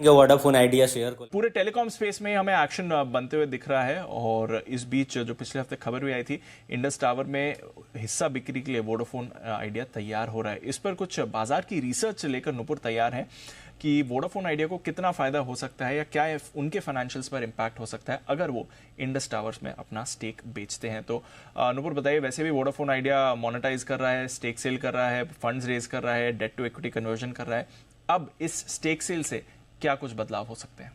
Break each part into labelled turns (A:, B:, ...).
A: Vodafone idea share को
B: पूरे telecom space में हमें एक्शन बनते हुए दिख रहा है। और इस बीच जो पिछले हफ्ते खबर भी आई थी, इंडस टावर में हिस्सा बिक्री के लिए वोडाफोन आइडिया तैयार हो रहा है। इस पर कुछ बाजार की रिसर्च लेकर नुपुर तैयार है कि वोडाफोन आइडिया को कितना फायदा हो सकता है या क्या उनके फाइनेंशियल्स पर इम्पैक्ट हो सकता है अगर वो इंडस टावर्स में अपना स्टेक बेचते हैं। तो नुपुर बताइए, वैसे भी वोडाफोन आइडिया मोनेटाइज कर रहा है, स्टेक सेल कर रहा है, फंड्स रेज कर रहा है, डेट टू इक्विटी कन्वर्जन कर रहा है। अब इस स्टेक सेल से क्या कुछ बदलाव हो सकते हैं?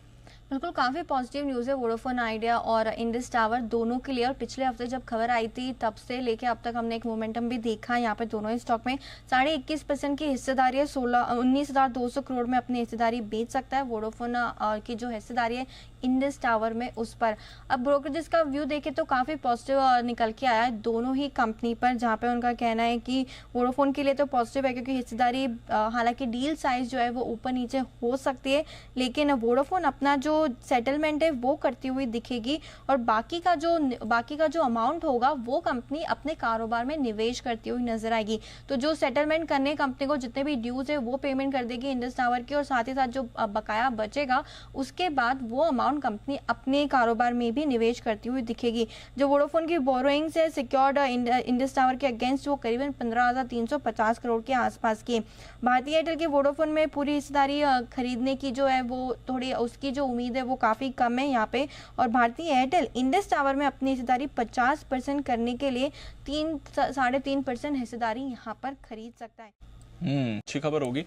C: बिल्कुल, काफ़ी पॉजिटिव न्यूज़ है वोडाफोन आइडिया और इंडस टावर दोनों के लिए। और पिछले हफ्ते जब खबर आई थी तब से लेके अब तक हमने एक मोमेंटम भी देखा है यहाँ पे दोनों ही स्टॉक में। 21.5% की हिस्सेदारी है, 19,200 करोड़ में अपनी हिस्सेदारी बेच सकता है वोडाफोन की जो हिस्सेदारी है इंडस टावर में उस पर। अब ब्रोकरेज का व्यू देखें तो काफ़ी पॉजिटिव निकल के आया है दोनों ही कंपनी पर, जहाँ पे उनका कहना है कि वोडाफोन के लिए तो पॉजिटिव है क्योंकि हिस्सेदारी हालांकि डील साइज जो है वो ऊपर नीचे हो सकती है, लेकिन वोडाफोन अपना जो सेटलमेंट है वो करती हुई दिखेगी और बाकी का जो अमाउंट होगा वो कंपनी अपने कारोबार में निवेश करती हुई नजर आएगी। तो जो सेटलमेंट करने कंपनी को जितने भी ड्यूज है वो पेमेंट कर देगी इंडस टावर की, और साथ ही साथ जो बकाया बचेगा उसके बाद वो अमाउंट कंपनी अपने कारोबार में भी निवेश करती हुई दिखेगी। जो वोडाफोन की बोरोइंग्स है सिक्योर्ड इंडस टावर के अगेंस्ट वो करीबन 15,350 करोड़ के आसपास की। भारतीय एयरटेल की वोडाफोन में पूरी हिस्सेदारी खरीदने की जो है वो थोड़ी उसकी जो उम्मीद है वो काफ़ी कम है यहाँ पे। और भारतीय एयरटेल इंडस टावर में अपनी हिस्सेदारी 50% करने के लिए 3-3.5% हिस्सेदारी यहाँ पर खरीद सकता है।
B: अच्छी खबर होगी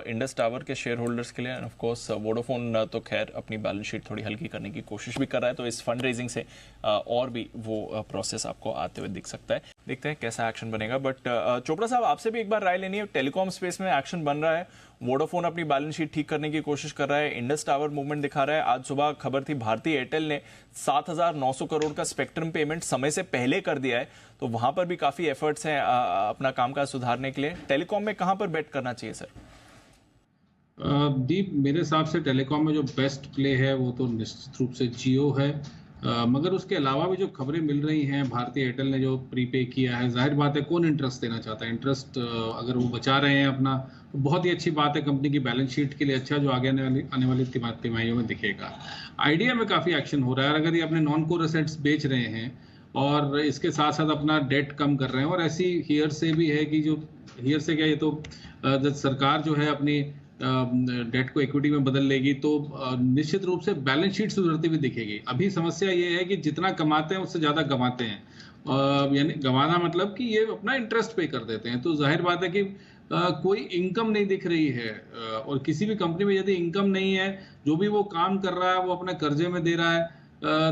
B: इंडस टावर के शेयर होल्डर्स के लिए। एंड ऑफ कोर्स वोडाफोन तो खैर अपनी बैलेंस शीट थोड़ी हल्की करने की कोशिश भी कर रहा है, तो इस फंड रेजिंग से और भी वो प्रोसेस आपको आते हुए दिख सकता है। देखते हैं कैसा एक्शन बनेगा। बट चोपड़ा साहब, आपसे भी एक बार राय लेनी है। टेलीकॉम स्पेस में एक्शन बन रहा है, वोडाफोन अपनी बैलेंस शीट ठीक करने की कोशिश कर रहा है, इंडस टावर मूवमेंट दिखा रहा है। आज सुबह खबर थी भारतीय एयरटेल ने 7,900 करोड़ का स्पेक्ट्रम पेमेंट समय से पहले कर दिया है, तो वहां पर भी काफी एफर्ट्स हैं अपना कामकाज सुधारने के लिए। टेलीकॉम में कहां पर बेट करना चाहिए सर?
D: दीप, मेरे हिसाब से टेलीकॉम में जो बेस्ट प्ले है वो तो निश्चित रूप से जियो है। मगर उसके अलावा भी जो खबरें मिल रही हैं, भारतीय एयरटेल ने जो प्रीपे किया है, जाहिर बात है कौन इंटरेस्ट देना चाहता है। इंटरेस्ट अगर वो बचा रहे हैं अपना तो बहुत ही अच्छी बात है, कंपनी की बैलेंस शीट के लिए अच्छा, जो आगे आने वाली तिमाहियों में दिखेगा। आइडिया में काफ़ी एक्शन हो रहा है। अगर ये अपने नॉन कोर एसेट्स बेच रहे हैं और इसके साथ साथ अपना डेट कम कर रहे हैं, और ऐसी हियर से भी है कि जो हियर से क्या, ये तो जब सरकार जो है अपनी डेट को इक्विटी में बदल लेगी तो निश्चित रूप से बैलेंस शीट सुधरती हुई दिखेगी। अभी समस्या ये है कि जितना कमाते हैं उससे ज़्यादा गंवाते हैं, यानी गंवाना मतलब कि ये अपना इंटरेस्ट पे कर देते हैं। तो जाहिर बात है कि कोई इनकम नहीं दिख रही है, और किसी भी कंपनी में यदि इनकम नहीं है, जो भी वो काम कर रहा है वो अपने कर्जे में दे रहा है,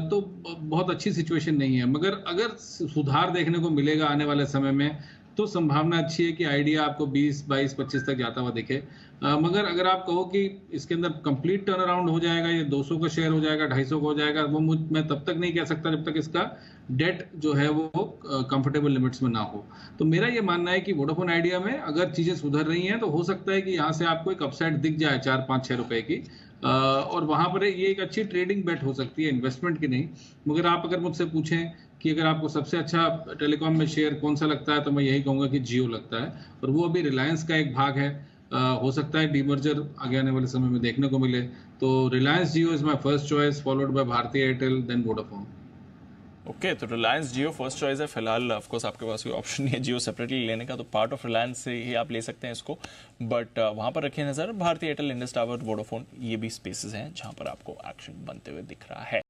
D: तो बहुत अच्छी सिचुएशन नहीं है। मगर अगर सुधार देखने को मिलेगा आने वाले समय में तो संभावना अच्छी है कि आइडिया आपको 20, 22, 25 तक जाता हुआ दिखे। मगर अगर आप कहो कि इसके अंदर कंप्लीट टर्न अराउंड हो जाएगा, ये 200 का शेयर हो जाएगा, 250 का हो जाएगा, वो मैं तब तक नहीं कह सकता जब तक इसका डेट जो है वो कंफर्टेबल लिमिट्स में ना हो। तो मेरा ये मानना है कि वोडाफोन आइडिया में अगर चीजें सुधर रही हैं तो हो सकता है कि यहाँ से आपको एक अपसाइड दिख जाए 4, 5, 6 रुपए की, और वहां पर ये एक अच्छी ट्रेडिंग बेट हो सकती है, इन्वेस्टमेंट की नहीं। मगर आप अगर मुझसे पूछें कि अगर आपको सबसे अच्छा टेलीकॉम में शेयर कौन सा लगता है, तो मैं यही कहूंगा कि जियो लगता है, और वो अभी रिलायंस का एक भाग है। हो सकता है डीमर्जर आगे आने वाले समय में देखने को मिले। तो Reliance Jio is my first choice, followed by Bharti Airtel, then Vodafone.
B: Okay, तो रिलायंस जियो फर्स्ट चॉइस है फिलहाल। ऑफ कोर्स आपके पास कोई ऑप्शन नहीं है जियो सेपरेटली लेने का, तो पार्ट ऑफ रिलायंस से ही आप ले सकते हैं इसको। बट वहां पर रखिए नजर, भारतीय एयरटेल, इंडस टावर, वोडाफोन, ये भी स्पेसेस हैं जहां पर आपको एक्शन बनते हुए दिख रहा है।